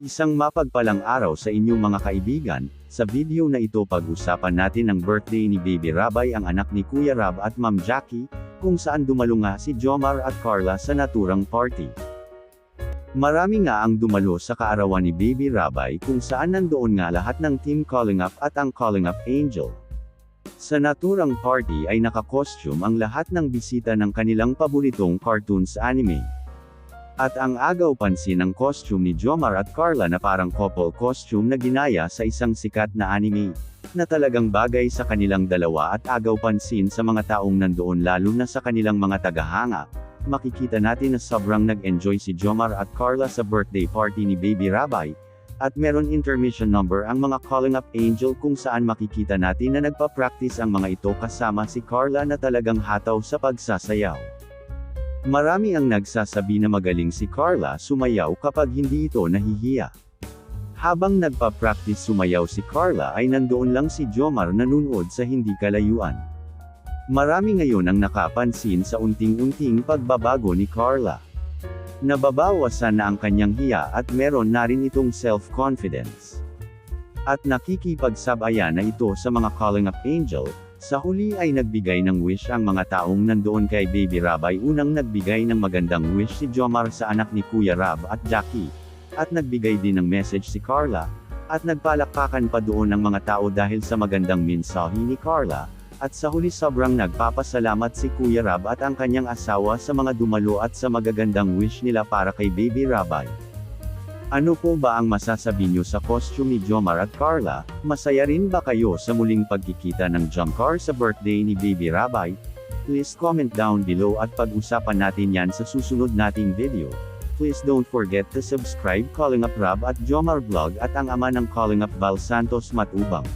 Isang mapagpalang araw sa inyong mga kaibigan. Sa video na ito pag-usapan natin ang birthday ni Baby Rabay, ang anak ni Kuya Rab at Ma'am Jackie, kung saan dumalo nga si Jomar at Carla sa naturang party. Marami nga ang dumalo sa kaarawan ni Baby Rabay, kung saan nandoon nga lahat ng Team Calling Up at ang Calling Up Angel. Sa naturang party ay naka-costume ang lahat ng bisita ng kanilang paboritong cartoons anime. At ang agaw pansin ng costume ni Jomar at Carla na parang couple costume na ginaya sa isang sikat na anime, na talagang bagay sa kanilang dalawa at agaw pansin sa mga taong nandoon, lalo na sa kanilang mga tagahanga. Makikita natin na sobrang nag-enjoy si Jomar at Carla sa birthday party ni Baby Rabay, at meron intermission number ang mga Calling Up Angel, kung saan makikita natin na nagpa-practice ang mga ito kasama si Carla na talagang hataw sa pagsasayaw. Marami ang nagsasabi na magaling si Carla sumayaw kapag hindi ito nahihiya. Habang nagpa-practice sumayaw si Carla ay nandoon lang si Jomar nanunood sa hindi kalayuan. Marami ngayon ang nakapansin sa unting-unting pagbabago ni Carla. Nababawasan na ang kanyang hiya at meron na rin itong self-confidence. At nakikipagsabayan na ito sa mga Calling Up Angel. Sa huli ay nagbigay ng wish ang mga taong nandoon kay Baby Rabay. Unang nagbigay ng magandang wish si Jomar sa anak ni Kuya Rab at Jackie. At nagbigay din ng message si Carla. At nagpalakpakan pa doon ang mga tao dahil sa magandang mensahe ni Carla. At sa huli sobrang nagpapasalamat si Kuya Rab at ang kanyang asawa sa mga dumalo at sa magagandang wish nila para kay Baby Rabay. Ano po ba ang masasabi nyo sa costume ni Jomar at Carla? Masaya rin ba kayo sa muling pagkikita ng Jomcar sa birthday ni Baby Rabay? Please comment down below at pag-usapan natin yan sa susunod nating video. Please don't forget to subscribe Calling Up Rab at Jomar Vlog at ang ama ng Calling Up Val Santos Matubang.